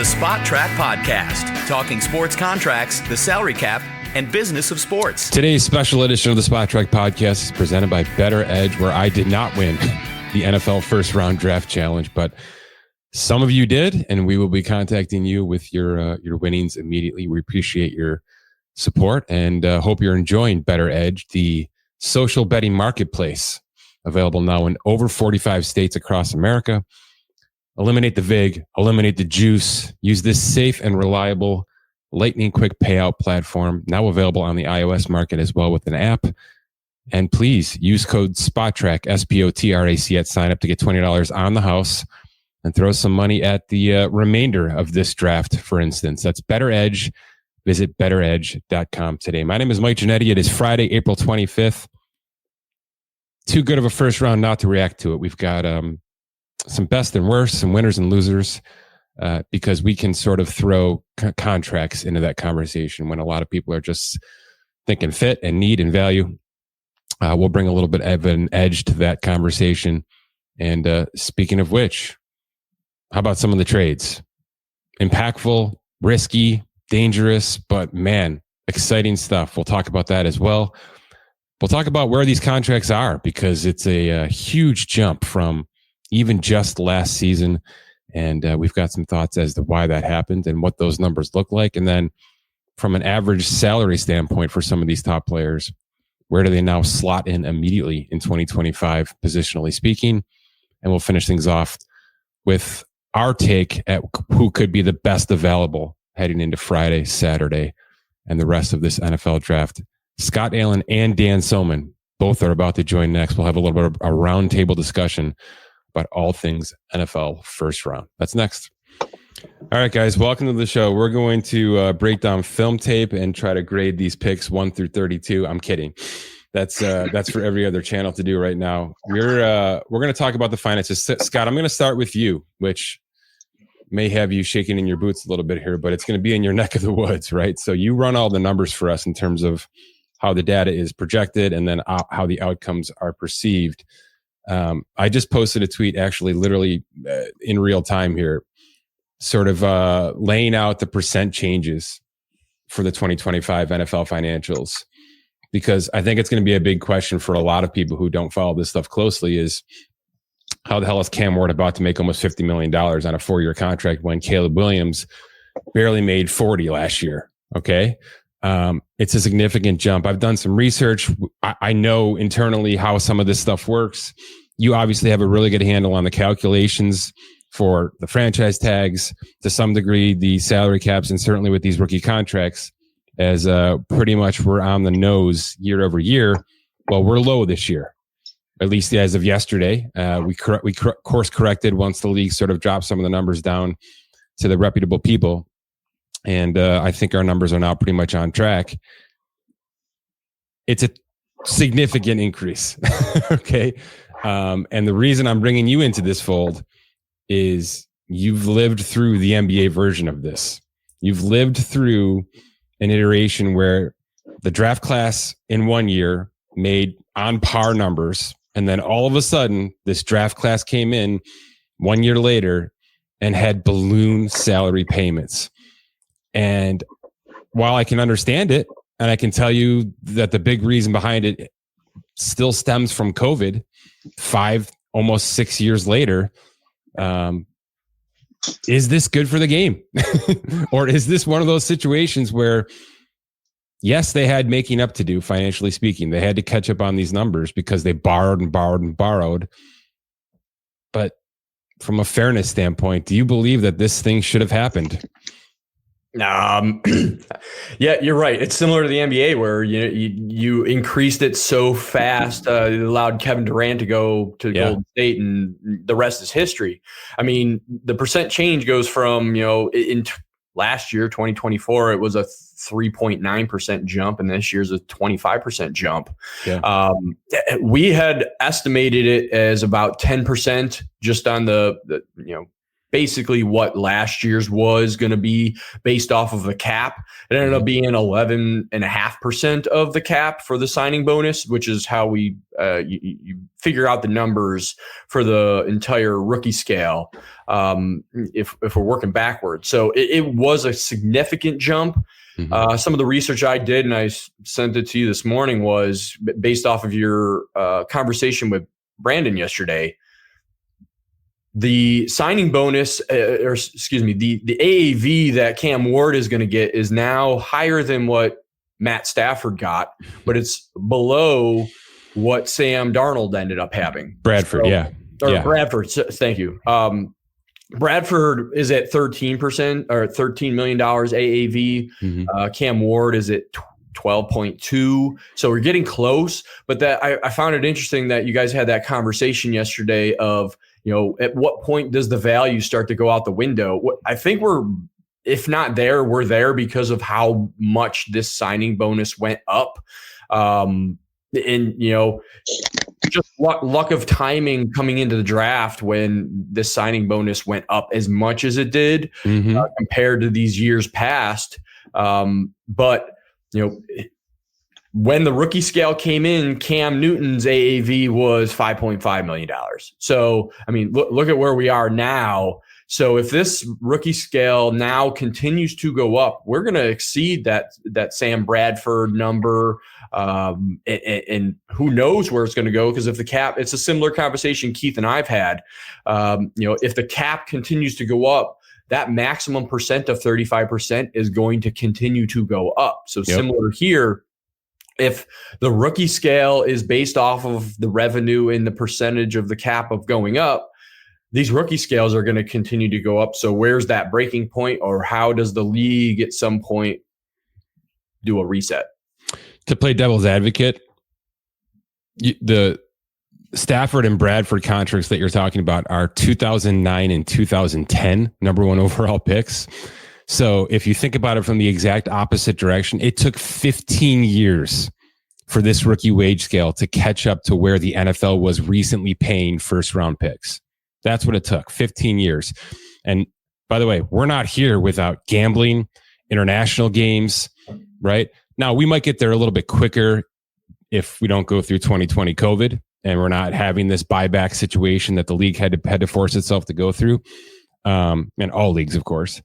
the Spot Track Podcast, talking sports contracts, the salary cap, and business of sports. Today's special edition of the Spot Track Podcast is presented by Bettor Edge, where I did not win the NFL first round draft challenge, but some of you did, and we will be contacting you with your winnings immediately. We appreciate your support and hope you're enjoying Bettor Edge, the social betting marketplace, available now in over 45 states across America. Eliminate the VIG, eliminate the juice. Use this safe and reliable lightning quick payout platform, now available on the iOS market as well with an app. And please use code SPOTTRAC, SPOTRAC at sign up to get $20 on the house and throw some money at the remainder of this draft, for instance. That's Bettor Edge. Visit bettoredge.com today. My name is Mike Ginnitti. It is Friday, April 25th. Too good of a first round not to react to it. We've got some best and worst, some winners and losers, because we can sort of throw contracts into that conversation when a lot of people are just thinking fit and need and value. We'll bring a little bit of an edge to that conversation. And speaking of which, how about some of the trades? Impactful, risky, dangerous, but man, exciting stuff. We'll talk about that as well. We'll talk about where these contracts are, because it's a huge jump from even just last season. And we've got some thoughts as to why that happened and what those numbers look like. And then from an average salary standpoint for some of these top players, where do they now slot in immediately in 2025, positionally speaking? And we'll finish things off with our take at who could be the best available heading into Friday, Saturday, and the rest of this NFL draft. Scott Allen and Dan Soemann both are about to join next. We'll have a little bit of a roundtable discussion about all things NFL first round. That's next. All right, guys, welcome to the show. We're going to break down film tape and try to grade these picks 1 through 32. I'm kidding. That's for every other channel to do right now. We're going to talk about the finances. Scott, I'm going to start with you, which may have you shaking in your boots a little bit here, but it's going to be in your neck of the woods, right? So you run all the numbers for us in terms of how the data is projected and then how the outcomes are perceived. I just posted a tweet, actually, literally in real time here, sort of laying out the percent changes for the 2025 NFL financials, because I think it's going to be a big question for a lot of people who don't follow this stuff closely is how the hell is Cam Ward about to make almost $50 million on a 4-year contract when Caleb Williams barely made 40 last year? Okay. It's a significant jump. I've done some research. I know internally how some of this stuff works. You obviously have a really good handle on the calculations for the franchise tags, to some degree, the salary caps, and certainly with these rookie contracts, as pretty much we're on the nose year over year. Well, we're low this year, at least as of yesterday. We course corrected once the league sort of dropped some of the numbers down to the reputable people. And I think our numbers are now pretty much on track. It's a significant increase. Okay. And the reason I'm bringing you into this fold is you've lived through the NBA version of this. You've lived through an iteration where the draft class in 1 year made on par numbers. And then all of a sudden, this draft class came in 1 year later and had balloon salary payments. And while I can understand it, and I can tell you that the big reason behind it still stems from COVID, 5, almost 6 years later, is this good for the game? Or is this one of those situations where, yes, they had making up to do, financially speaking. They had to catch up on these numbers because they borrowed and borrowed and borrowed. But from a fairness standpoint, do you believe that this thing should have happened? Yeah, you're right. It's similar to the NBA where you increased it so fast, it allowed Kevin Durant to go to Golden State, and the rest is history. I mean, the percent change goes from, in last year, 2024, it was a 3.9% jump, and this year's a 25% jump. Yeah. We had estimated it as about 10% just on the basically what last year's was going to be based off of the cap. It ended up being 11.5% of the cap for the signing bonus, which is how we you figure out the numbers for the entire rookie scale. If we're working backwards, so it was a significant jump. Some of the research I did, and I sent it to you this morning, was based off of your conversation with Brandon yesterday. The signing bonus, the AAV that Cam Ward is going to get is now higher than what Matt Stafford got, but it's below what Sam Darnold ended up having. Bradford, Bradford, thank you. Bradford is at 13% or $13 million AAV. Cam Ward is at 12.2. So we're getting close, but that I found it interesting that you guys had that conversation yesterday of, at what point does the value start to go out the window? I think if not there, we're there because of how much this signing bonus went up. Just luck of timing coming into the draft when this signing bonus went up as much as it did compared to these years past. But when the rookie scale came in, Cam Newton's AAV was $5.5 million. So, I mean, look at where we are now. So if this rookie scale now continues to go up, we're going to exceed that Sam Bradford number. And who knows where it's going to go? Because if the cap, it's a similar conversation Keith and I've had. If the cap continues to go up, that maximum percent of 35% is going to continue to go up. So similar here, if the rookie scale is based off of the revenue and the percentage of the cap of going up, these rookie scales are going to continue to go up. So where's that breaking point, or how does the league at some point do a reset? To play devil's advocate, the Stafford and Bradford contracts that you're talking about are 2009 and 2010 number one overall picks. So if you think about it from the exact opposite direction, it took 15 years for this rookie wage scale to catch up to where the NFL was recently paying first round picks. That's what it took, 15 years. And by the way, we're not here without gambling, international games, right? Now, we might get there a little bit quicker if we don't go through 2020 COVID and we're not having this buyback situation that the league had to force itself to go through, and all leagues, of course.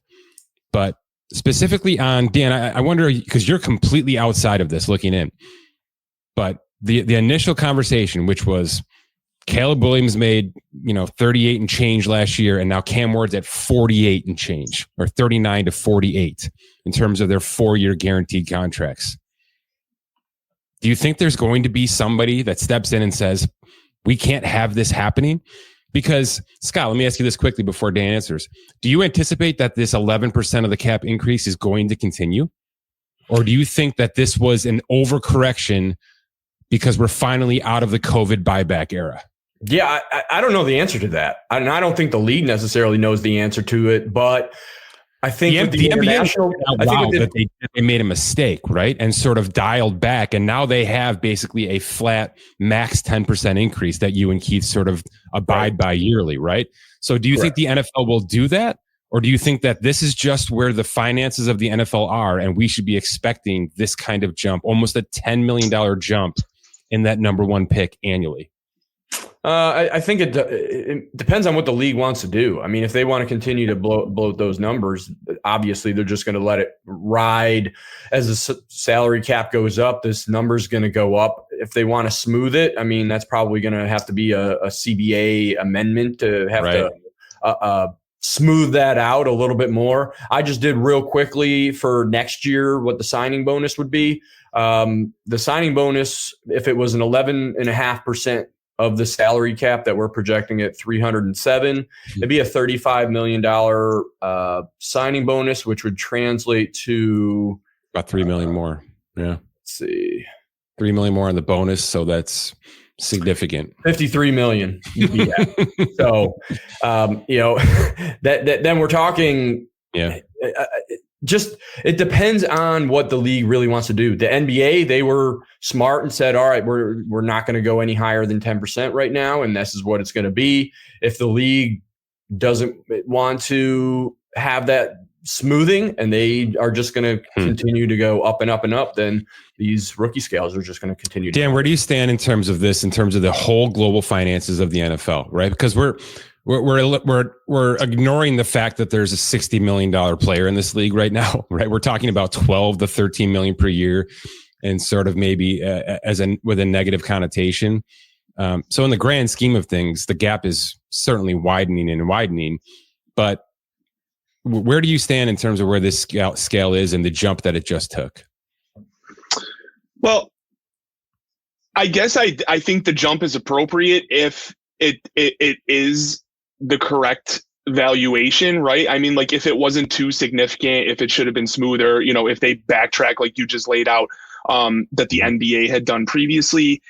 But specifically on Dan, I wonder, because you're completely outside of this looking in, but the initial conversation, which was Caleb Williams made 38 and change last year, and now Cam Ward's at 48 and change, or 39 to 48 in terms of their 4-year guaranteed contracts. Do you think there's going to be somebody that steps in and says, we can't have this happening? Because, Scott, let me ask you this quickly before Dan answers. Do you anticipate that this 11% of the cap increase is going to continue? Or do you think that this was an overcorrection because we're finally out of the COVID buyback era? Yeah, I don't know the answer to that. And I don't think the league necessarily knows the answer to it, but I think the NBA they made a mistake, right? And sort of dialed back. And now they have basically a flat max 10% increase that you and Keith sort of abide by yearly, right? So do you think the NFL will do that? Or do you think that this is just where the finances of the NFL are and we should be expecting this kind of jump, almost a $10 million jump in that number one pick annually? I think it depends on what the league wants to do. I mean, if they want to continue to bloat those numbers, obviously they're just going to let it ride. As the salary cap goes up, this number's going to go up. If they want to smooth it, I mean, that's probably going to have to be a CBA amendment to have to smooth that out a little bit more. I just did real quickly for next year what the signing bonus would be. The signing bonus, if it was an 11.5% of the salary cap that we're projecting at 307, it'd be a $35 million signing bonus, which would translate to about $3 million more. Yeah. Let's see. $3 million more on the bonus. So that's significant. 53 million. Yeah. So, then we're talking, it depends on what the league really wants to do. The NBA, they were smart and said, all right, we're not going to go any higher than 10% right now, and this is what it's going to be. If the league doesn't want to have that smoothing, and they are just going to continue to go up and up and up, then these rookie scales are just going to continue. Dan, where do you stand in terms of this, in terms of the whole global finances of the NFL, right? Because we're ignoring the fact that there's a $60 million player in this league right now, right? We're talking about 12 to 13 million per year, and sort of maybe with a negative connotation. So in the grand scheme of things, the gap is certainly widening and widening, but where do you stand in terms of where this scale is and the jump that it just took? Well, I guess I think the jump is appropriate if it is the correct valuation, right? I mean, like, if it wasn't too significant, if it should have been smoother, if they backtrack like you just laid out, that the NBA had done previously.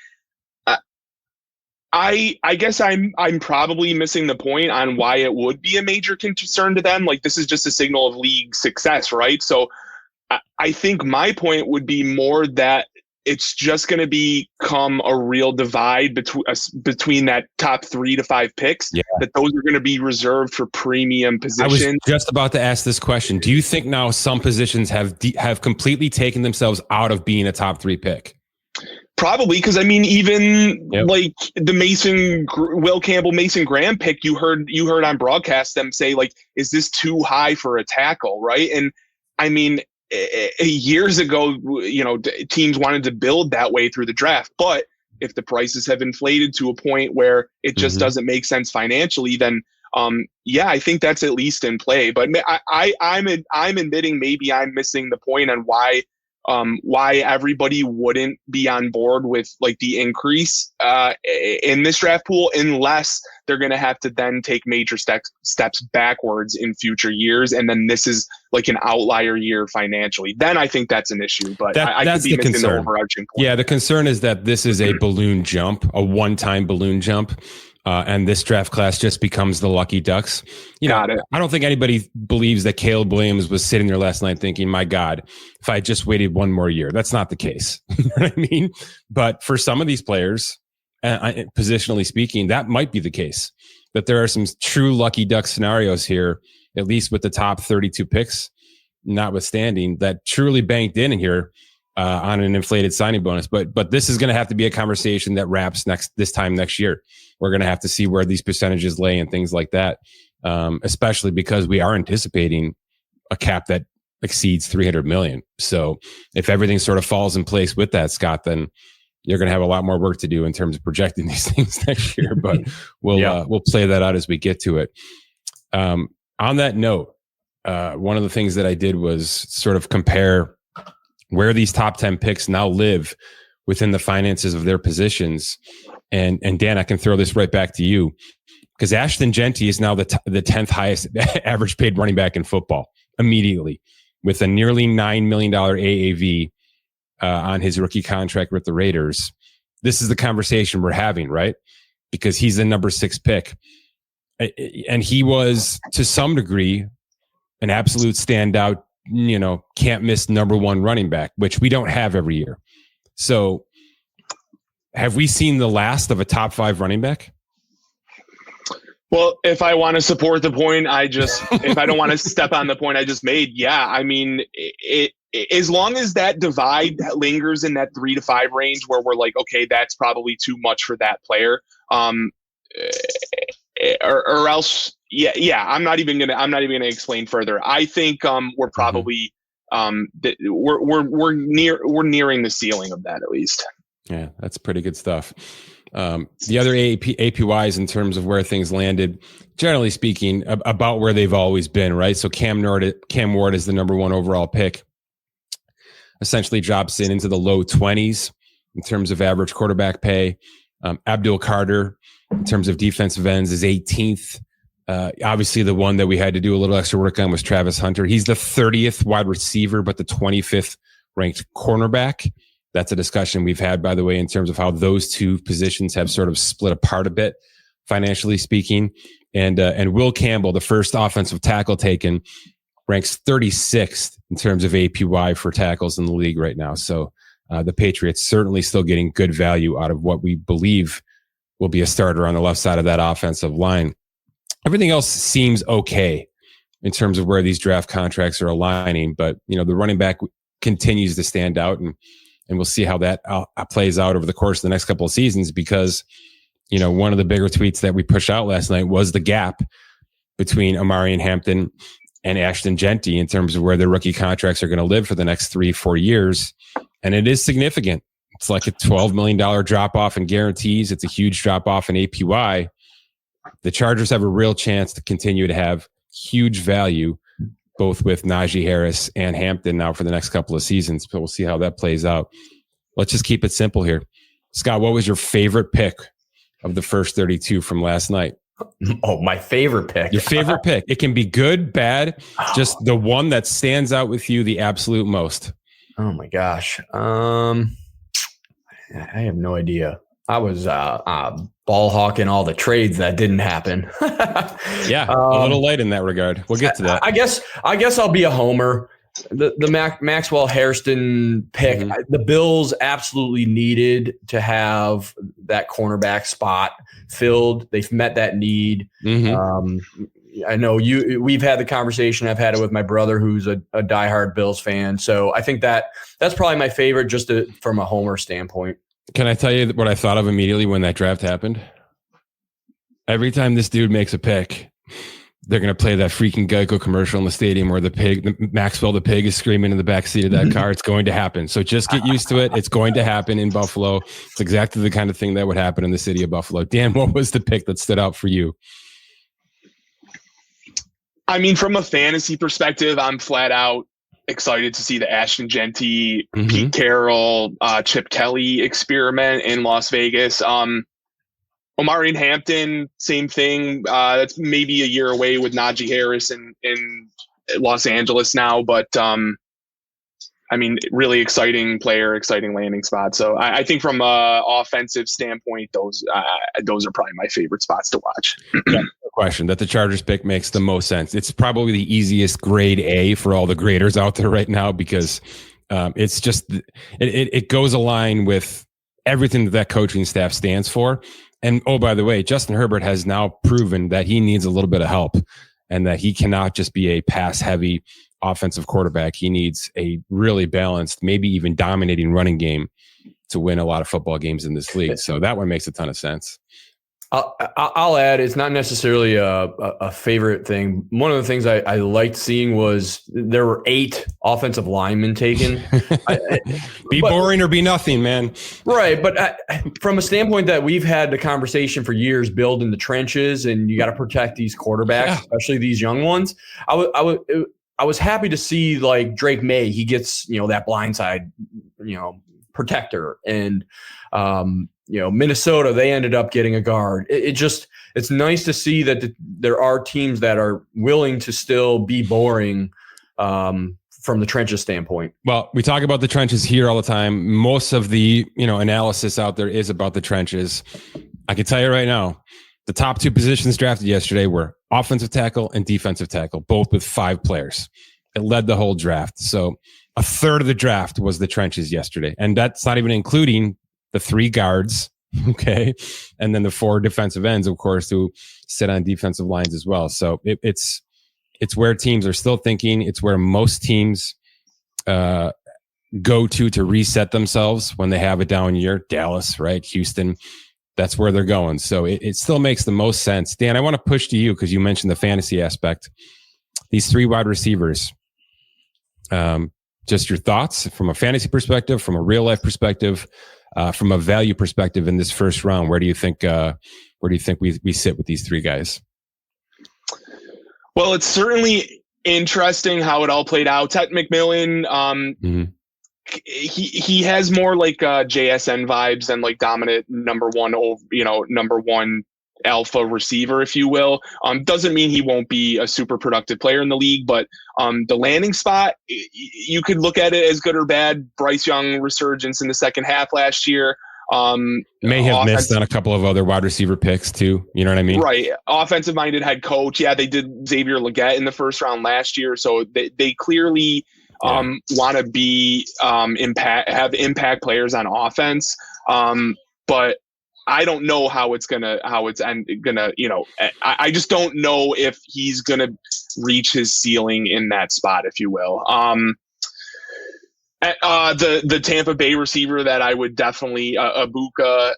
I guess I'm probably missing the point on why it would be a major concern to them. Like, this is just a signal of league success, right? So I think my point would be more that it's just going to become a real divide between that top 3 to 5 picks. Yeah. That those are going to be reserved for premium positions. I was just about to ask this question. Do you think now some positions have completely taken themselves out of being a top 3 pick? Probably, because I mean, even like the Will Campbell, Mason Graham pick, you heard on broadcast them say, like, is this too high for a tackle, right? And I mean, years ago, teams wanted to build that way through the draft, but if the prices have inflated to a point where it just doesn't make sense financially, then I think that's at least in play. But I'm admitting maybe I'm missing the point on why everybody wouldn't be on board with like the increase in this draft pool, unless they're going to have to then take major steps backwards in future years. And then this is like an outlier year financially. Then I think that's an issue, but I could be missing the overarching point. Yeah, the concern is that this is a balloon jump, a one-time balloon jump. And this draft class just becomes the lucky ducks. Got it. I don't think anybody believes that Caleb Williams was sitting there last night thinking, my God, if I just waited one more year. That's not the case. You know what I mean? But for some of these players, positionally speaking, that might be the case. That there are some true lucky duck scenarios here, at least with the top 32 picks, notwithstanding, that truly banked in here on an inflated signing bonus. But this is going to have to be a conversation that wraps this time next year. We're going to have to see where these percentages lay and things like that, especially because we are anticipating a cap that exceeds 300 million. So if everything sort of falls in place with that, Scott, then you're going to have a lot more work to do in terms of projecting these things next year. But we'll play that out as we get to it. On that note, one of the things that I did was sort of compare where these top 10 picks now live within the finances of their positions. And Dan, I can throw this right back to you, because Ashton Jeanty is now the 10th highest average paid running back in football immediately, with a nearly $9 million AAV on his rookie contract with the Raiders. This is the conversation we're having, right? Because he's the number 6 pick. And he was, to some degree, an absolute standout, can't miss number 1 running back, which we don't have every year. So have we seen the last of a top 5 running back? Well, if I want to support the point, if I don't want to step on the point I just made, I mean, as long as that divide lingers in that 3 to 5 range where we're like, okay, that's probably too much for that player. Or else, I'm not even gonna explain further. I think we're probably we're nearing the ceiling of that, at least. Yeah, that's pretty good stuff. The other APYs in terms of where things landed, generally speaking, about where they've always been, right? So Cam Ward is the number 1 overall pick. Essentially drops into the low 20s in terms of average quarterback pay. Abdul Carter, in terms of defensive ends, is 18th. Obviously, the one that we had to do a little extra work on was Travis Hunter. He's the 30th wide receiver, but the 25th ranked cornerback. That's a discussion we've had, by the way, in terms of how those two positions have sort of split apart a bit, financially speaking. And Will Campbell, the first offensive tackle taken, ranks 36th in terms of APY for tackles in the league right now. So the Patriots certainly still getting good value out of what we believe will be a starter on the left side of that offensive line. everything else seems okay in terms of where these draft contracts are aligning. But, the running back continues to stand out, and we'll see how that plays out over the course of the next couple of seasons, because, one of the bigger tweets that we pushed out last night was the gap between Omarion Hampton and Ashton Ginnitti in terms of where their rookie contracts are going to live for the next 3-4 years. And it is significant. It's like a $12 million drop off in guarantees. It's a huge drop off in APY. The Chargers have a real chance to continue to have huge value, both with Najee Harris and Hampton now for the next couple of seasons. But we'll see how that plays out. Let's just keep it simple here. Scott, what was your favorite pick of the first 32 from last night? Oh, my favorite pick. Your favorite pick. It can be good, bad, just the one that stands out with you the absolute most. Oh my gosh. I have no idea. I was ball hawking all the trades that didn't happen. Yeah, a little late in that regard. We'll get to that. I guess I'll be a homer. The Maxwell Hairston pick, the Bills absolutely needed to have that cornerback spot filled. They've met that need. I know we've had the conversation. I've had it with my brother, who's a diehard Bills fan. So I think that's probably my favorite, just from a homer standpoint. Can I tell you what I thought of immediately when that draft happened? Every time this dude makes a pick, they're going to play that freaking Geico commercial in the stadium where Maxwell the pig is screaming in the backseat of that car. It's going to happen. So just get used to it. It's going to happen in Buffalo. It's exactly the kind of thing that would happen in the city of Buffalo. Dan, what was the pick that stood out for you? I mean, from a fantasy perspective, I'm flat out excited to see the Ashton Ginnitti, Pete Carroll, Chip Kelly experiment in Las Vegas. Omarion Hampton, same thing. That's maybe a year away with Najee Harris in Los Angeles now, but I mean, really exciting player, exciting landing spot. So I think from a offensive standpoint, those are probably my favorite spots to watch. Yeah, no question that the Chargers pick makes the most sense. It's probably the easiest grade A for all the graders out there right now, because it's just it goes aligned with everything that coaching staff stands for. And oh, by the way, Justin Herbert has now proven that he needs a little bit of help, and that he cannot just be a pass-heavy offensive quarterback. He needs a really balanced, maybe even dominating running game to win a lot of football games in this league. So that one makes a ton of sense. I'll add, it's not necessarily a favorite thing. One of the things I liked seeing was there were 8 offensive linemen taken. Be boring or be nothing, man. Right. But from a standpoint that we've had the conversation for years, build in the trenches, and you got to protect these quarterbacks, especially these young ones. I was happy to see, like, Drake May, he gets, that blindside, protector, and, Minnesota, they ended up getting a guard. It's nice to see that there are teams that are willing to still be boring from the trenches standpoint. Well, we talk about the trenches here all the time. Most of the, analysis out there is about the trenches. I can tell you right now, the top 2 positions drafted yesterday were offensive tackle and defensive tackle, both with 5 players. It led the whole draft. So a third of the draft was the trenches yesterday. And that's not even including the 3 guards, okay? And then the 4 defensive ends, of course, who sit on defensive lines as well. So it's where teams are still thinking. It's where most teams go to reset themselves when they have a down year. Dallas, right? Houston. That's where they're going. So it still makes the most sense. Dan, I want to push to you because you mentioned the fantasy aspect. These 3 wide receivers, just your thoughts from a fantasy perspective, from a real life perspective, from a value perspective in this first round. Where do you think we sit with these 3 guys? Well, it's certainly interesting how it all played out. Ted McMillan, he has more like JSN vibes and like dominant number one alpha receiver, if you will. Doesn't mean he won't be a super productive player in the league, but the landing spot, you could look at it as good or bad. Bryce Young resurgence in the second half last year. May have missed on a couple of other wide receiver picks too. You know what I mean? Right. Offensive minded head coach. Yeah, they did Xavier Legette in the first round last year. So they clearly want to be have impact players on offense. But I don't know how it's gonna, I just don't know if he's gonna reach his ceiling in that spot, if you will. The Tampa Bay receiver that I would definitely Ibuka.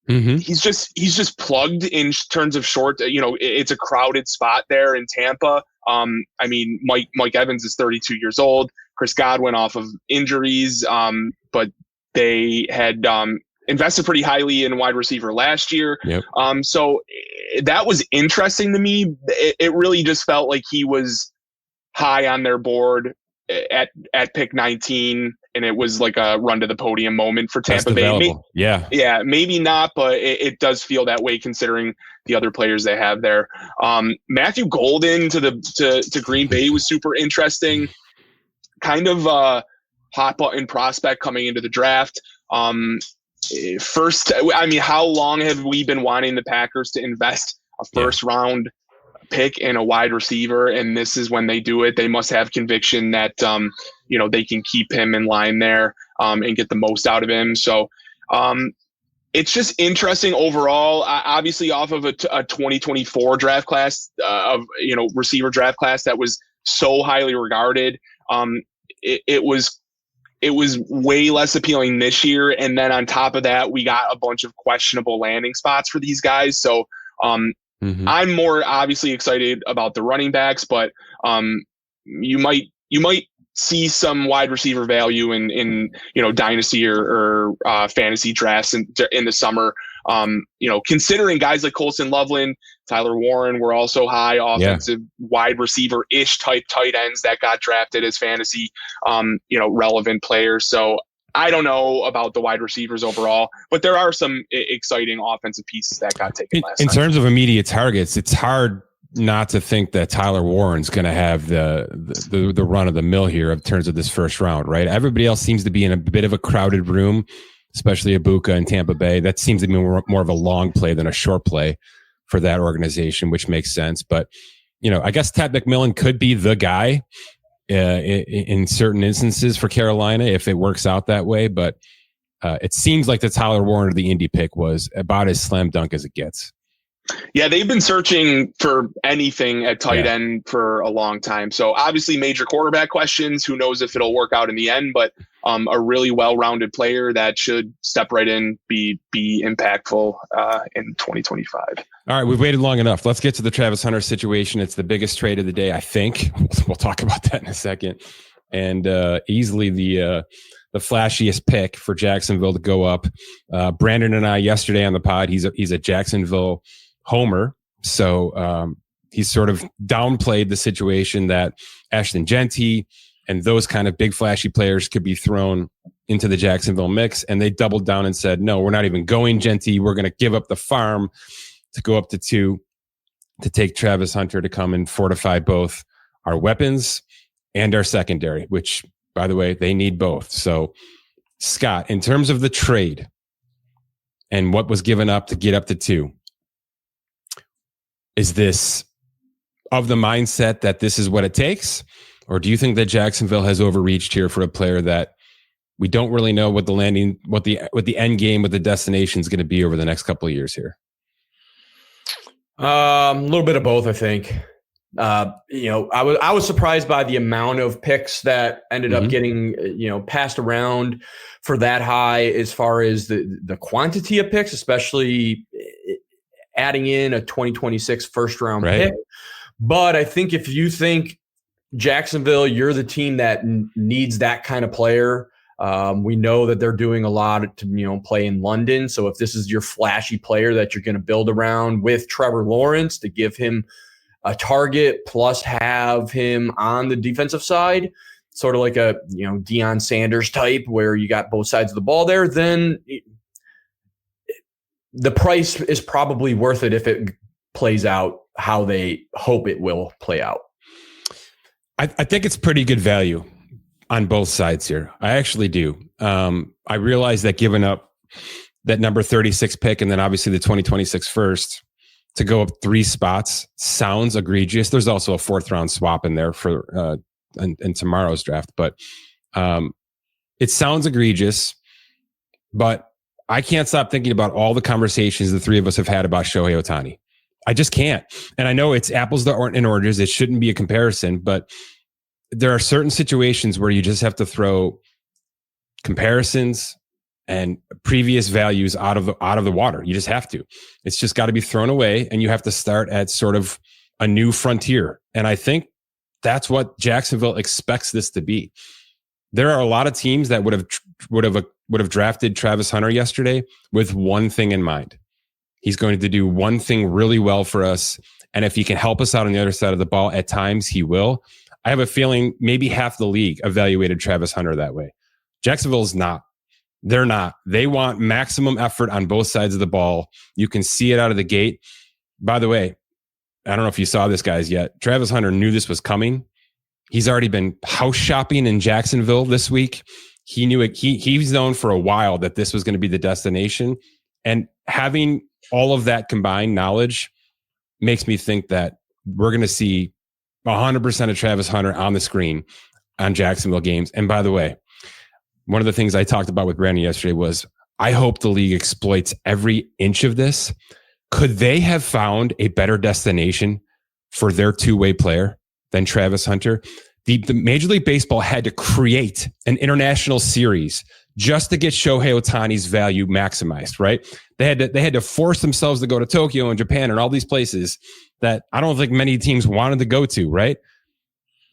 He's just plugged in terms of short. It's a crowded spot there in Tampa. I mean, Mike Evans is 32 years old. Chris Godwin off of injuries, but they had invested pretty highly in wide receiver last year. Yep. So that was interesting to me. It really just felt like he was high on their board at pick 19, and it was like a run to the podium moment for Tampa Bay. Yeah, maybe not, but it does feel that way considering the other players they have there. Matthew Golden to Green Bay was super interesting. Kind of a hot button prospect coming into the draft. First, I mean, how long have we been wanting the Packers to invest a first round pick in a wide receiver, and this is when they do it? They must have conviction that they can keep him in line there and get the most out of him. So it's just interesting overall. Obviously, off of a 2024 draft class receiver draft class that was so highly regarded, it was way less appealing this year. And then on top of that, we got a bunch of questionable landing spots for these guys. So I'm more obviously excited about the running backs, but you might see some wide receiver value in dynasty or fantasy drafts in the summer. Considering guys like Colson Loveland, Tyler Warren were also high offensive wide receiver-ish type tight ends that got drafted as fantasy relevant players. So I don't know about the wide receivers overall, but there are some exciting offensive pieces that got taken last night. In terms of immediate targets, it's hard not to think that Tyler Warren's going to have the run of the mill here in terms of this first round, right? Everybody else seems to be in a bit of a crowded room, especially Ibuka and Tampa Bay. That seems to be more of a long play than a short play for that organization, which makes sense. But, I guess Ted McMillan could be the guy in certain instances for Carolina if it works out that way. But it seems like the Tyler Warren or the Indy pick was about as slam dunk as it gets. Yeah, they've been searching for anything at tight end for a long time. So obviously major quarterback questions. Who knows if it'll work out in the end, but a really well-rounded player that should step right in, be impactful in 2025. All right, we've waited long enough. Let's get to the Travis Hunter situation. It's the biggest trade of the day, I think. We'll talk about that in a second. And easily the flashiest pick for Jacksonville to go up. Brandon and I yesterday on the pod, he's a Jacksonville homer. So he's sort of downplayed the situation that Ashton Genty and those kind of big flashy players could be thrown into the Jacksonville mix. And they doubled down and said, no, we're not even going Genty. We're going to give up the farm to go up to 2 to take Travis Hunter to come and fortify both our weapons and our secondary, which, by the way, they need both. So, Scott, in terms of the trade and what was given up to get up to 2, is this of the mindset that this is what it takes? Or do you think that Jacksonville has overreached here for a player that we don't really know what the end game, what the destination is going to be over the next couple of years here? A little bit of both, I think. I was surprised by the amount of picks that ended up getting, passed around for that high as far as the quantity of picks, especially adding in a 2026 first round pick. But I think if you think Jacksonville, you're the team that needs that kind of player. We know that they're doing a lot to, play in London. So if this is your flashy player that you're going to build around with Trevor Lawrence to give him a target plus have him on the defensive side, sort of like a, Deion Sanders type where you got both sides of the ball there, then the price is probably worth it if it plays out how they hope it will play out. I think it's pretty good value on both sides here. I actually do. I realize that giving up that number 36 pick and then obviously the 2026 first to go up 3 spots sounds egregious. There's also a 4th round swap in there for in tomorrow's draft, but it sounds egregious. But I can't stop thinking about all the conversations the three of us have had about Shohei Ohtani. I just can't. And I know it's apples and oranges. It shouldn't be a comparison, but there are certain situations where you just have to throw comparisons and previous values out of the water. You just have to. It's just got to be thrown away, and you have to start at sort of a new frontier. And I think that's what Jacksonville expects this to be. There are a lot of teams that would have drafted Travis Hunter yesterday with one thing in mind. He's going to do one thing really well for us, and if he can help us out on the other side of the ball, at times he will. I have a feeling maybe half the league evaluated Travis Hunter that way. Jacksonville's not. They're not. They want maximum effort on both sides of the ball. You can see it out of the gate. By the way, I don't know if you saw this, guys, yet. Travis Hunter knew this was coming. He's already been house shopping in Jacksonville this week. He knew it. He's known for a while that this was going to be the destination. And having all of that combined knowledge makes me think that we're going to see 100% of Travis Hunter on the screen on Jacksonville games. And by the way, one of the things I talked about with Brandon yesterday was I hope the league exploits every inch of this. Could they have found a better destination for their two-way player than Travis Hunter? The Major League Baseball had to create an international series just to get Shohei Ohtani's value maximized, right? They had to force themselves to go to Tokyo and Japan and all these places that I don't think many teams wanted to go to, right?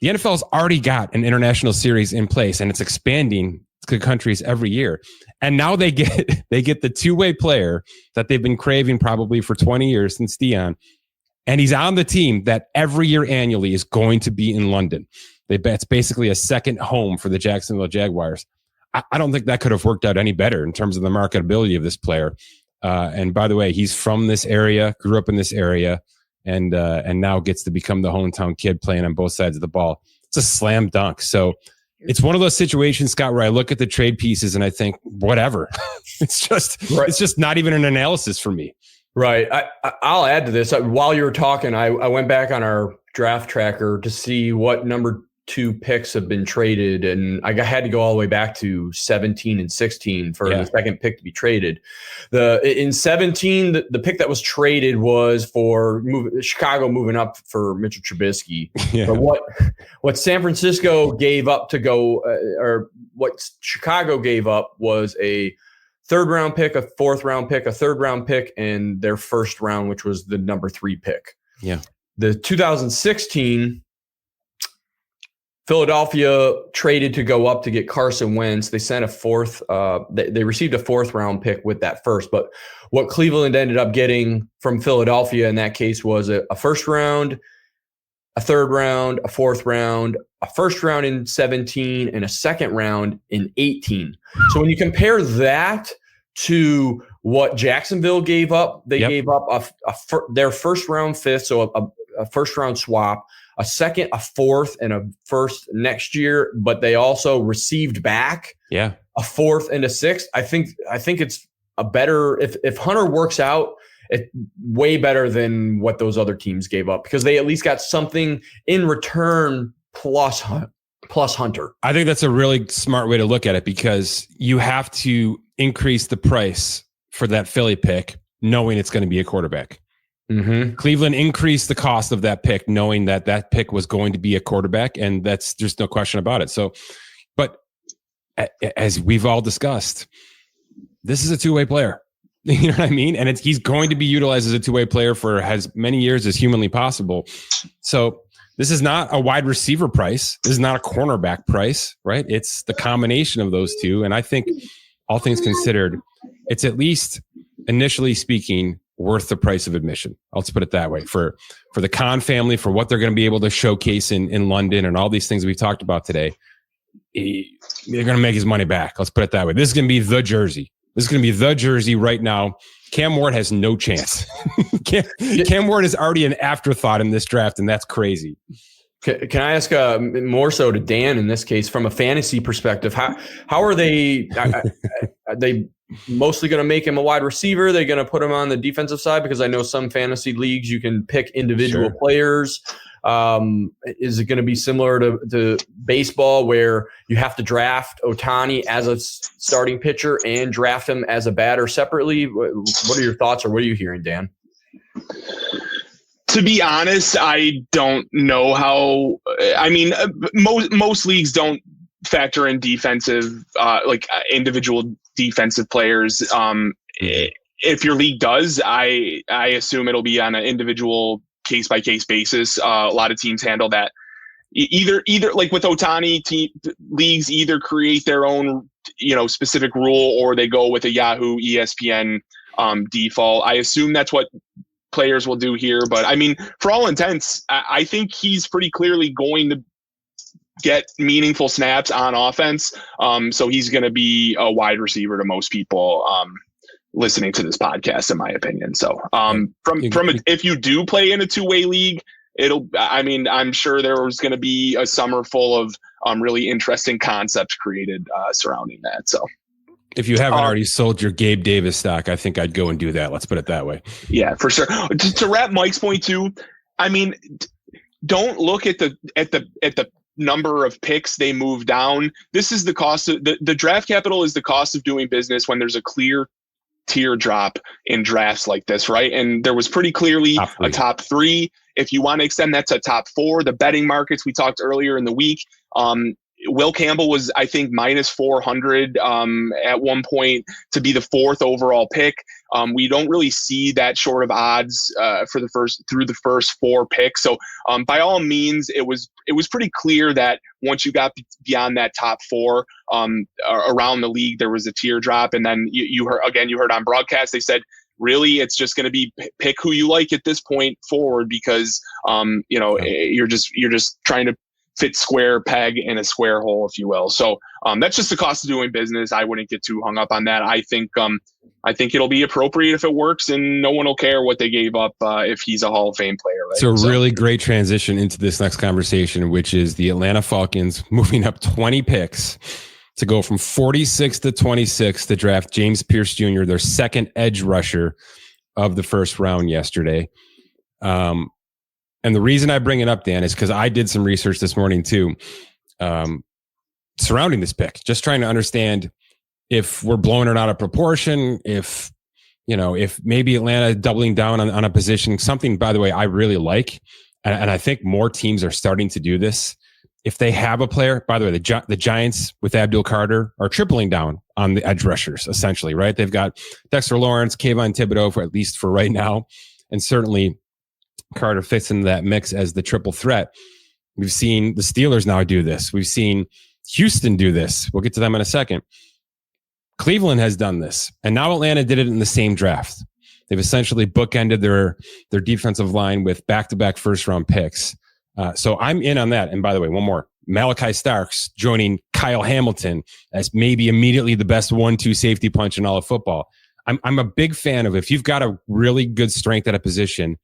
The NFL's already got an international series in place, and it's expanding to countries every year. And now they get the two-way player that they've been craving probably for 20 years since Dion. And he's on the team that every year annually is going to be in London. It's basically a second home for the Jacksonville Jaguars. I don't think that could have worked out any better in terms of the marketability of this player. And by the way, he's from this area, grew up in this area, and now gets to become the hometown kid playing on both sides of the ball. It's a slam dunk. So it's one of those situations, Scott, where I look at the trade pieces and I think, whatever. It's just not even an analysis for me. Right. I'll add to this. While you were talking, I went back on our draft tracker to see what number 2 picks have been traded, and I had to go all the way back to 17 and 16 for the second pick to be traded. In 17, the pick that was traded was for Chicago moving up for Mitchell Trubisky. Yeah. But what San Francisco gave up to go, or what Chicago gave up, was a 3rd round pick, a 4th round pick, a 3rd round pick, and their 1st round, which was the number 3 pick. Yeah. The 2016, Philadelphia traded to go up to get Carson Wentz. They sent a 4th. They received a 4th round pick with that first. But what Cleveland ended up getting from Philadelphia in that case was a 1st round, a 3rd round, a 4th round, a 1st round in 17, and a 2nd round in 18. So when you compare that to what Jacksonville gave up, they gave up their 1st round 5th, so a 1st round swap, a 2nd, a 4th, and a 1st next year, but they also received back a 4th and a 6th. I think it's a better, if Hunter works out, it's way better than what those other teams gave up, because they at least got something in return plus Hunter. I think that's a really smart way to look at it, because you have to increase the price for that Philly pick, knowing it's going to be a quarterback. Mm-hmm. Cleveland increased the cost of that pick, knowing that pick was going to be a quarterback, and that's just no question about it. So, but as we've all discussed, this is a two-way player. You know what I mean? And he's going to be utilized as a two-way player for as many years as humanly possible. So this is not a wide receiver price. This is not a cornerback price, right? It's the combination of those two. And I think, all things considered, it's at least, initially speaking, worth the price of admission. Let's put it that way. For the Khan family, for what they're going to be able to showcase in London and all these things we've talked about today, they're going to make his money back. Let's put it that way. This is going to be the jersey. This is going to be the jersey right now. Cam Ward has no chance. Cam Ward is already an afterthought in this draft, and that's crazy. Can I ask more so to Dan in this case, from a fantasy perspective, how are they? Are they mostly going to make him a wide receiver? Are they going to put him on the defensive side? Because I know some fantasy leagues you can pick individual players. Is it going to be similar to baseball where you have to draft Ohtani as a starting pitcher and draft him as a batter separately? What are your thoughts, or what are you hearing, Dan? To be honest, I don't know how. I mean, most leagues don't factor in defensive, individual defensive players. If your league does, I assume it'll be on an individual case by case basis. A lot of teams handle that. Either like with Ohtani, leagues either create their own specific rule, or they go with a Yahoo, ESPN default. I assume that's what players will do here, but I mean, for all intents, I think he's pretty clearly going to get meaningful snaps on offense. So he's going to be a wide receiver to most people listening to this podcast, in my opinion. So if you do play in a two-way league, I'm sure there was going to be a summer full of really interesting concepts created surrounding that. So if you haven't already sold your Gabe Davis stock, I think I'd go and do that. Let's put it that way. Yeah, for sure. To wrap Mike's point too, I mean, don't look at the number of picks they move down. This is the cost of the draft capital is the cost of doing business when there's a clear teardrop in drafts like this, right? And there was pretty clearly a top three. If you want to extend that to top four, the betting markets we talked earlier in the week, Will Campbell was, I think, minus 400 at one point to be the fourth overall pick. We don't really see that short of odds through the first four picks. So by all means, it was pretty clear that once you got beyond that top four around the league, there was a teardrop. And then you heard on broadcast, they said, really, it's just going to be pick who you like at this point forward, because you're just trying to fit square peg in a square hole, if you will. So that's just the cost of doing business. I wouldn't get too hung up on that. I think it'll be appropriate if it works, and no one will care what they gave up if he's a Hall of Fame player. Right? So really great transition into this next conversation, which is the Atlanta Falcons moving up 20 picks to go from 46 to 26 to draft James Pierce Jr., their second edge rusher of the first round yesterday. And the reason I bring it up, Dan, is because I did some research this morning too, surrounding this pick, just trying to understand if we're blowing it out of proportion, if maybe Atlanta doubling down on a position, something, by the way, I really like. And I think more teams are starting to do this. If they have a player, by the way, the Giants with Abdul Carter are tripling down on the edge rushers, essentially, right? They've got Dexter Lawrence, Kayvon Thibodeau, at least for right now. And certainly Carter fits into that mix as the triple threat. We've seen the Steelers now do this. We've seen Houston do this. We'll get to them in a second. Cleveland has done this. And now Atlanta did it in the same draft. They've essentially bookended their defensive line with back-to-back first-round picks. So I'm in on that. And by the way, one more. Malachi Starks joining Kyle Hamilton as maybe immediately the best 1-2 safety punch in all of football. I'm a big fan of, if you've got a really good strength at a position,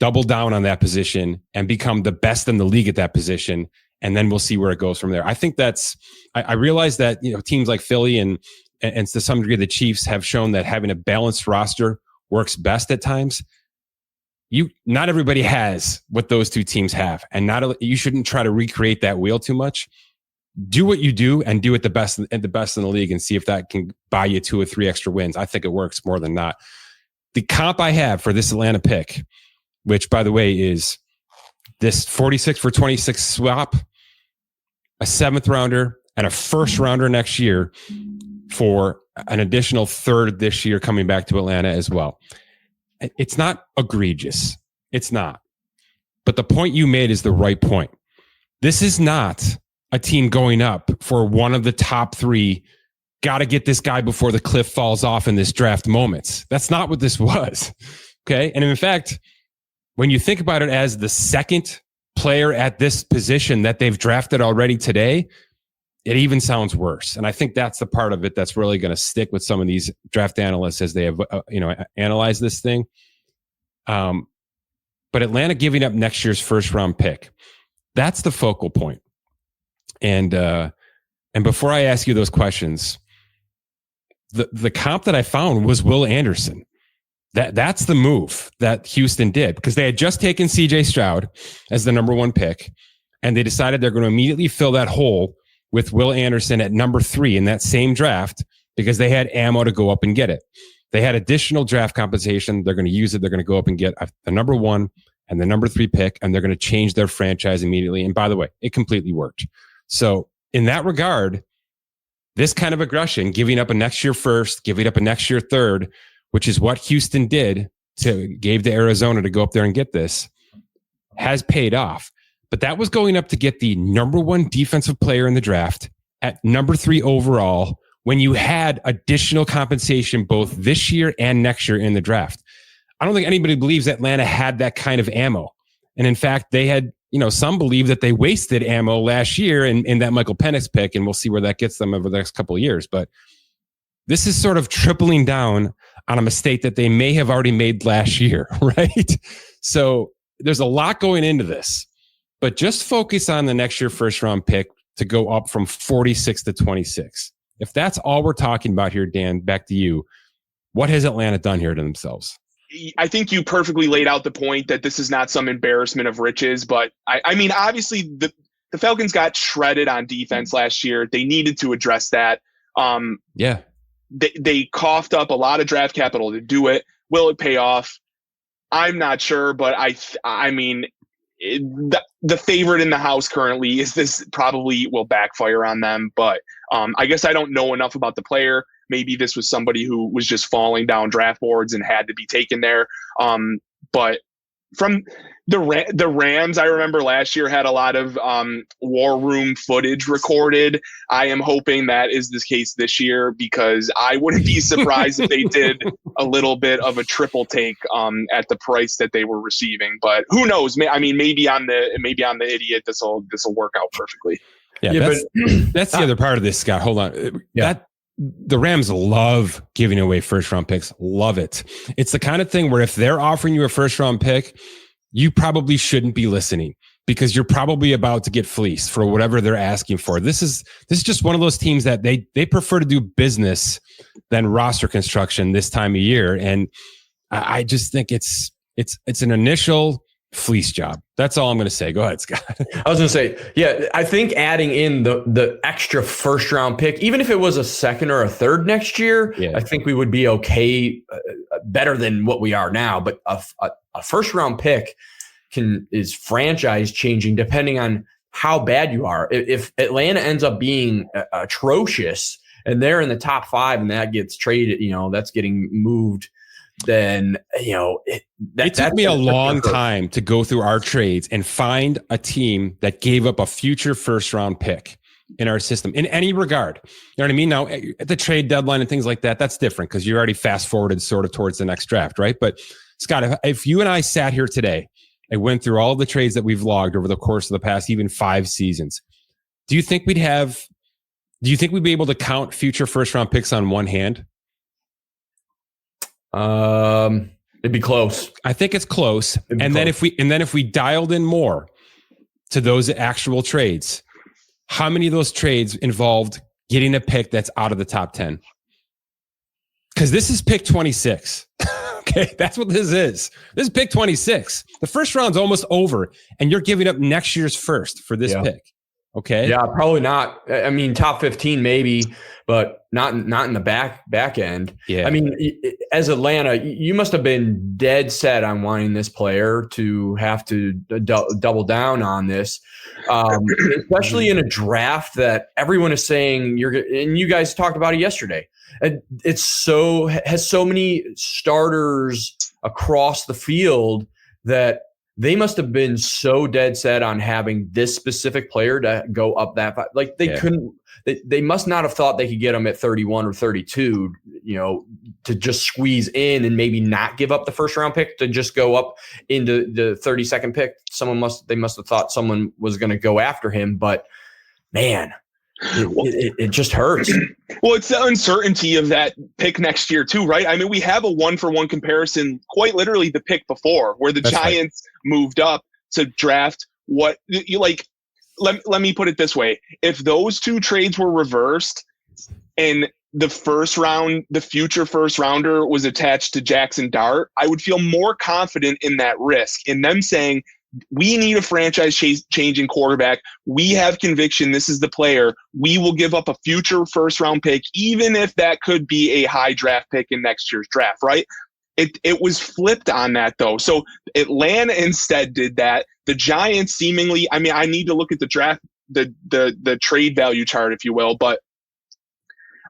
double down on that position and become the best in the league at that position. And then we'll see where it goes from there. I think I realize that, teams like Philly and to some degree the Chiefs have shown that having a balanced roster works best at times. Not everybody has what those two teams have, and you shouldn't try to recreate that wheel too much. Do what you do and do it the best in the league, and see if that can buy you 2 or 3 extra wins. I think it works more than not. The comp I have for this Atlanta pick, which by the way is this 46 for 26 swap, a 7th rounder and a 1st rounder next year for an additional 3rd this year coming back to Atlanta as well. It's not egregious. It's not. But the point you made is the right point. This is not a team going up for one of the top 3, got to get this guy before the cliff falls off in this draft moments. That's not what this was. Okay. And in fact, when you think about it as the second player at this position that they've drafted already today, it even sounds worse. And I think that's the part of it that's really going to stick with some of these draft analysts as they have, analyzed this thing. But Atlanta giving up next year's 1st round pick, that's the focal point. And before I ask you those questions, the comp that I found was Will Anderson. That's the move that Houston did, because they had just taken CJ Stroud as the number 1 pick, and they decided they're going to immediately fill that hole with Will Anderson at number 3 in that same draft, because they had ammo to go up and get it. They had additional draft compensation. They're going to use it. They're going to go up and get the number 1 and the number 3 pick, and they're going to change their franchise immediately. And by the way, it completely worked. So in that regard, this kind of aggression, giving up a next year first, giving up a next year third, which is what Houston gave to Arizona to go up there and get this, has paid off. But that was going up to get the number 1 defensive player in the draft at number 3 overall, when you had additional compensation both this year and next year in the draft. I don't think anybody believes Atlanta had that kind of ammo. And in fact, they had, some believe that they wasted ammo last year in that Michael Penix pick, and we'll see where that gets them over the next couple of years. But this is sort of tripling down on a mistake that they may have already made last year, right? So there's a lot going into this, but just focus on the next year first round pick to go up from 46 to 26. If that's all we're talking about here, Dan, back to you. What has Atlanta done here to themselves? I think you perfectly laid out the point that this is not some embarrassment of riches, but I mean, obviously the Falcons got shredded on defense last year. They needed to address that. They coughed up a lot of draft capital to do it. Will it pay off? I'm not sure, but I mean, the favorite in the house currently is this probably will backfire on them. But I guess I don't know enough about the player. Maybe this was somebody who was just falling down draft boards and had to be taken there. But from the Rams, I remember last year had a lot of war room footage recorded. I am hoping that is the case this year, because I wouldn't be surprised if they did a little bit of a triple take at the price that they were receiving. But who knows? I mean, maybe I'm the idiot. This will work out perfectly. Yeah, that's the other part of this, Scott. Hold on. The Rams love giving away first round picks. Love it. It's the kind of thing where if they're offering you a first round pick, you probably shouldn't be listening, because you're probably about to get fleeced for whatever they're asking for. This is just one of those teams that they prefer to do business than roster construction this time of year. And I just think it's an initial fleece job. That's all I'm going to say. Go ahead, Scott. I was going to say, yeah, I think adding in the extra first round pick, even if it was a second or a third next year, I think we would be okay, better than what we are now. But a first round pick is franchise changing depending on how bad you are. If Atlanta ends up being atrocious and they're in the top 5 and that gets traded, that's getting moved, then it took me a long time to go through our trades and find a team that gave up a future first round pick in our system in any regard. You know what I mean? Now at the trade deadline and things like that, that's different because you're already fast forwarded sort of towards the next draft, right? But Scott, if you and I sat here today and went through all of the trades that we've logged over the course of the past even 5 seasons, do you think we'd be able to count future first round picks on one hand? It'd be close. I think it's close. And then if we dialed in more to those actual trades, how many of those trades involved getting a pick that's out of the top 10? Because this is pick 26. Okay, that's what this is. This is pick 26. The first round's almost over, and you're giving up next year's first for this pick. Okay. Yeah, probably not. I mean, top 15 maybe, but not in the back end. Yeah. I mean, as Atlanta, you must have been dead set on wanting this player to have to double down on this, especially in a draft that everyone is saying and you guys talked about it yesterday. Has so many starters across the field that they must have been so dead set on having this specific player to go up that far. Like couldn't, they must not have thought they could get him at 31 or 32, to just squeeze in and maybe not give up the first round pick to just go up into the 32nd pick. They must have thought someone was going to go after him, but man, it just hurts. Well, it's the uncertainty of that pick next year too, right? I mean, we have a 1-for-1 comparison, quite literally the pick before, where the Giants moved up to draft what you like. Let me put it this way: if those two trades were reversed, and the future first rounder was attached to Jackson Dart, I would feel more confident in that risk, in them saying, we need a franchise changing quarterback. We have conviction this is the player. We will give up a future first round pick, even if that could be a high draft pick in next year's draft, right? It was flipped on that, though. So Atlanta instead did that. The Giants seemingly, I mean, I need to look at the draft, the trade value chart, if you will, but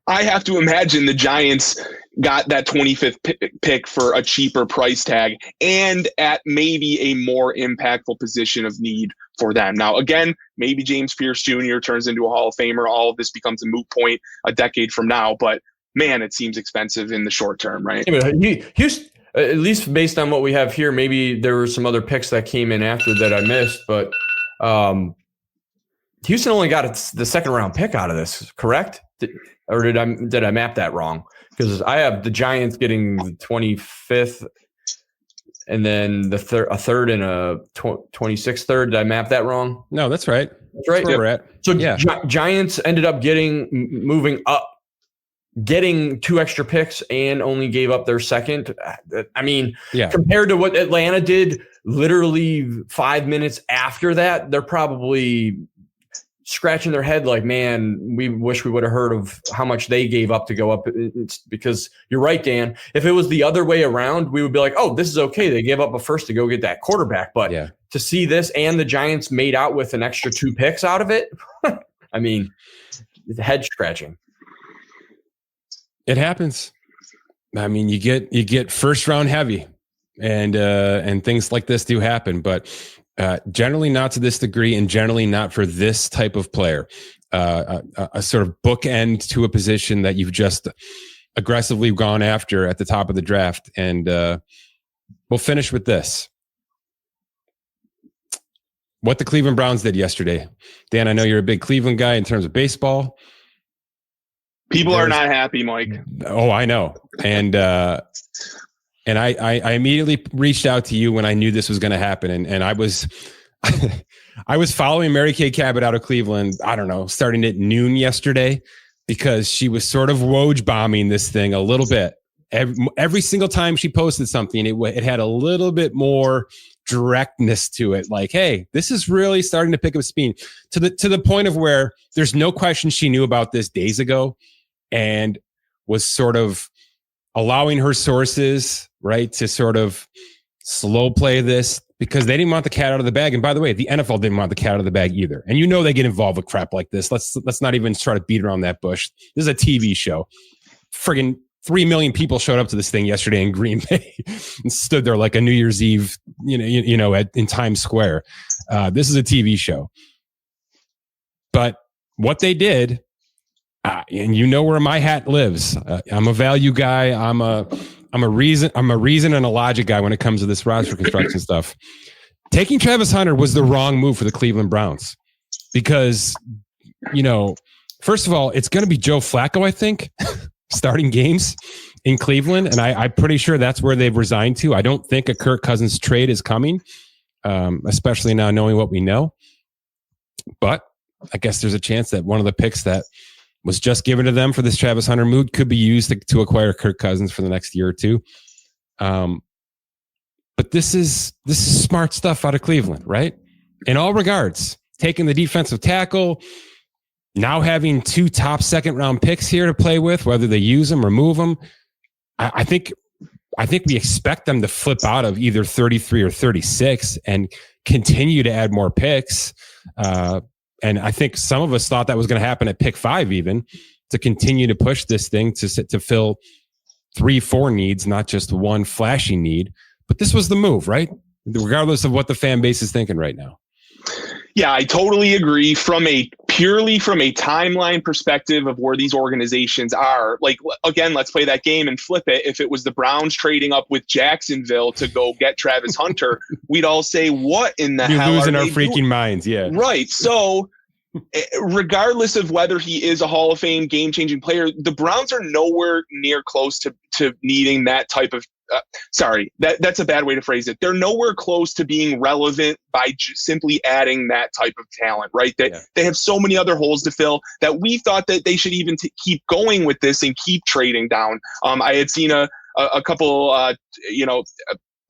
I have to imagine the Giants got that 25th pick for a cheaper price tag and at maybe a more impactful position of need for them. Now, again, maybe James Pierce Jr. turns into a Hall of Famer. All of this becomes a moot point a decade from now, but man, it seems expensive in the short term, right? Houston, at least based on what we have here, maybe there were some other picks that came in after that I missed, but Houston only got the second round pick out of this, correct? Or did I map that wrong? Because I have the Giants getting the 25th and then a third and a 26th third. Did I map that wrong? No, that's right. That's right. That's where we're at. So yeah. Giants ended up moving up, getting 2 extra picks and only gave up their second. I mean, compared to what Atlanta did literally 5 minutes after that, they're probably scratching their head like, man, we wish we would have heard of how much they gave up to go up. It's because you're right, Dan. If it was the other way around, we would be like, oh, this is okay. They gave up a first to go get that quarterback. But to see this and the Giants made out with an extra 2 picks out of it, I mean, head scratching. It happens. I mean, you get first round heavy, and things like this do happen, but generally not to this degree, and generally not for this type of player. A sort of bookend to a position that you've just aggressively gone after at the top of the draft. And we'll finish with this. What the Cleveland Browns did yesterday. Dan, I know you're a big Cleveland guy in terms of baseball. People are not happy, Mike. Oh, I know. And I immediately reached out to you when I knew this was going to happen. And I was I was following Mary Kay Cabot out of Cleveland, I don't know, starting at noon yesterday, because she was sort of Woj bombing this thing a little bit. Every single time she posted something, it had a little bit more directness to it. Like, hey, this is really starting to pick up speed to the point of where there's no question she knew about this days ago and was sort of allowing her sources, right, to sort of slow play this because they didn't want the cat out of the bag. And by the way, the NFL didn't want the cat out of the bag either. And you know they get involved with crap like this. Let's not even try to beat around that bush. This is a TV show. Friggin' 3 million people showed up to this thing yesterday in Green Bay and stood there like a New Year's Eve, in Times Square. This is a TV show. But what they did, and you know where my hat lives. I'm a value guy. I'm a reason and a logic guy when it comes to this roster construction stuff. Taking Travis Hunter was the wrong move for the Cleveland Browns because, first of all, it's going to be Joe Flacco, I think, starting games in Cleveland. And I'm pretty sure that's where they've resigned to. I don't think a Kirk Cousins trade is coming, especially now knowing what we know. But I guess there's a chance that one of the picks that was just given to them for this Travis Hunter move could be used to acquire Kirk Cousins for the next year or two. But this is smart stuff out of Cleveland, right? In all regards, taking the defensive tackle, now having 2 top second round picks here to play with, whether they use them or move them. I think we expect them to flip out of either 33 or 36 and continue to add more picks. And I think some of us thought that was going to happen at pick 5, even to continue to push this thing to fill 3-4 needs, not just one flashy need. But this was the move, right? Regardless of what the fan base is thinking right now. Yeah, I totally agree. Purely from a timeline perspective of where these organizations are, like, again, let's play that game and flip it. If it was the Browns trading up with Jacksonville to go get Travis Hunter, we'd all say, what in the hell losing are our they freaking doing? minds. Yeah. Right. So regardless of whether he is a Hall of Fame game-changing player, the Browns are nowhere near close to needing that type of sorry, that's a bad way to phrase it. They're nowhere close to being relevant by simply adding that type of talent, right? They have so many other holes to fill that we thought that they should even keep going with this and keep trading down. I had seen a couple,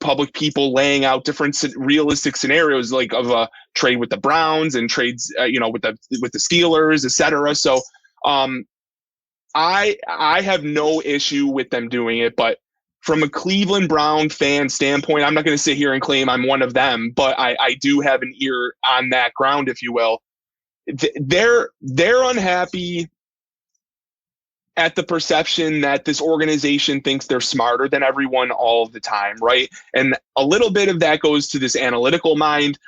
public people laying out different realistic scenarios, like of a trade with the Browns and trades, with the Steelers, et cetera. So I have no issue with them doing it, but from a Cleveland Brown fan standpoint, I'm not going to sit here and claim I'm one of them, but I do have an ear on that ground, if you will. They're unhappy at the perception that this organization thinks they're smarter than everyone all of the time, right? And a little bit of that goes to this analytical mind.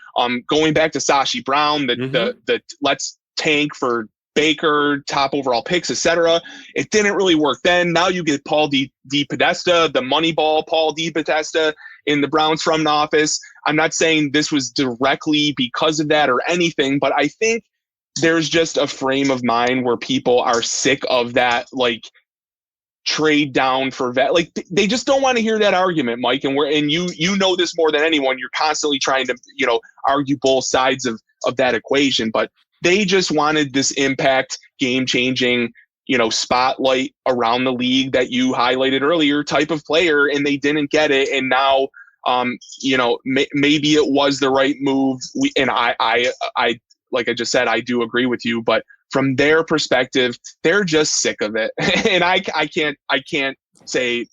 Going back to Sashi Brown, the let's tank for Baker, top overall picks, etc. It didn't really work then. Now you get Paul DePodesta, the Moneyball Paul DePodesta in the Browns front office. I'm not saying this was directly because of that or anything, but I think there's just a frame of mind where people are sick of that, like, trade down for vet. Like, they just don't want to hear that argument, Mike. And you know this more than anyone. You're constantly trying to, argue both sides of that equation. But they just wanted this impact, game-changing, spotlight around the league that you highlighted earlier type of player, and they didn't get it. And now, maybe it was the right move. I like I just said, I do agree with you, but from their perspective, they're just sick of it. And I can't say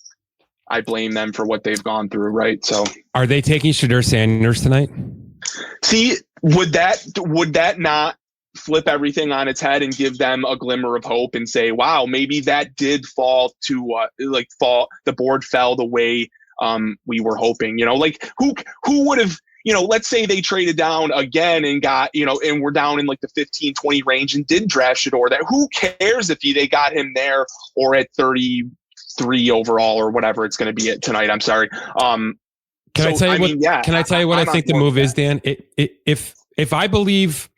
I blame them for what they've gone through, right? So are they taking Shedeur Sanders tonight? See, would that not flip everything on its head and give them a glimmer of hope and say, wow, maybe that did fall to the board fell the way we were hoping, like who would have, let's say they traded down again and got, and we're down in like the 15-20 range and did draft Shedeur. That who cares if they got him there or at 33 overall or whatever it's going to be at tonight. I'm sorry. Can I tell you what I think the move is, Dan? If I believe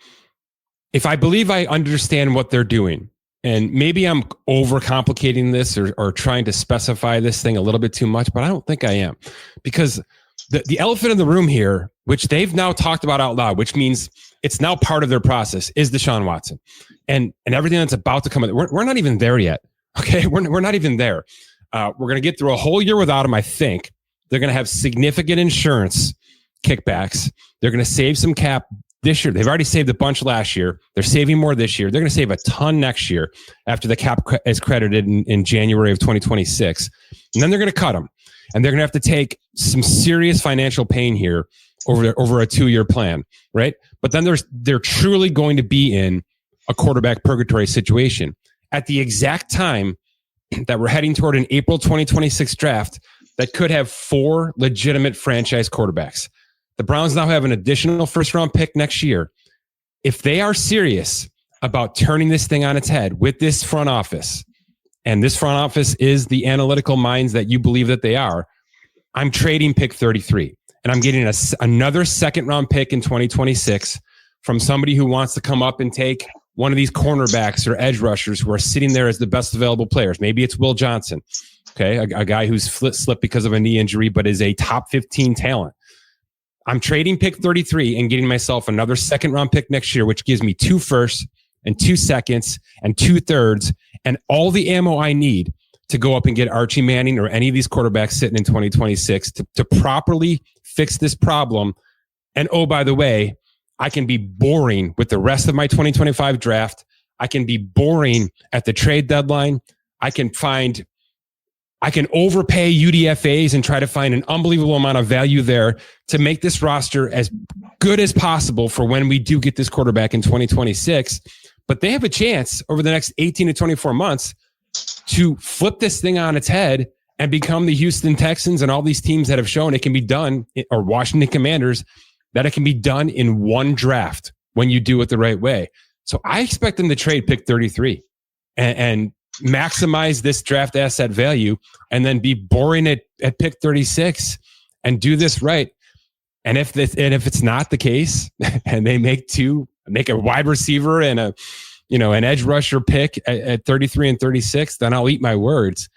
I understand what they're doing, and maybe I'm overcomplicating this or trying to specify this thing a little bit too much, but I don't think I am, because the elephant in the room here, which they've now talked about out loud, which means it's now part of their process, is Deshaun Watson and everything that's about to come. We're not even there yet. Okay. We're not even there. We're going to get through a whole year without him. I think they're going to have significant insurance kickbacks. They're going to save some cap this year. They've already saved a bunch last year. They're saving more this year. They're going to save a ton next year after the cap is credited in January of 2026. And then they're going to cut them. And they're going to have to take some serious financial pain here over a 2-year plan, right? But then they're truly going to be in a quarterback purgatory situation at the exact time that we're heading toward an April 2026 draft that could have 4 legitimate franchise quarterbacks. The Browns now have an additional first-round pick next year. If they are serious about turning this thing on its head with this front office, and this front office is the analytical minds that you believe that they are, I'm trading pick 33. And I'm getting another second-round pick in 2026 from somebody who wants to come up and take one of these cornerbacks or edge rushers who are sitting there as the best available players. Maybe it's Will Johnson, okay, a guy who's slipped because of a knee injury but is a top 15 talent. I'm trading pick 33 and getting myself another second-round pick next year, which gives me 2 firsts and 2 seconds and 2 thirds and all the ammo I need to go up and get Archie Manning or any of these quarterbacks sitting in 2026 to properly fix this problem. And oh, by the way, I can be boring with the rest of my 2025 draft. I can be boring at the trade deadline. I can overpay UDFAs and try to find an unbelievable amount of value there to make this roster as good as possible for when we do get this quarterback in 2026. But they have a chance over the next 18 to 24 months to flip this thing on its head and become the Houston Texans and all these teams that have shown it can be done, or Washington Commanders, that it can be done in one draft when you do it the right way. So I expect them to trade pick 33 and maximize this draft asset value and then be boring at pick 36 and do this right. And if it's not the case and they make a wide receiver and an edge rusher pick at 33 and 36, then I'll eat my words.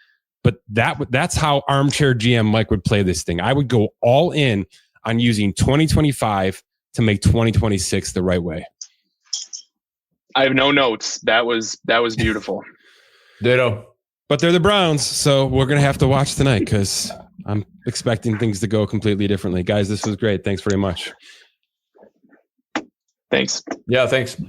But that's how armchair GM Mike would play this thing. I would go all in on using 2025 to make 2026 the right way. I have no notes. That was beautiful. Ditto. But they're the Browns, so we're going to have to watch tonight because I'm expecting things to go completely differently. Guys, this was great. Thanks very much. Thanks. Yeah, thanks.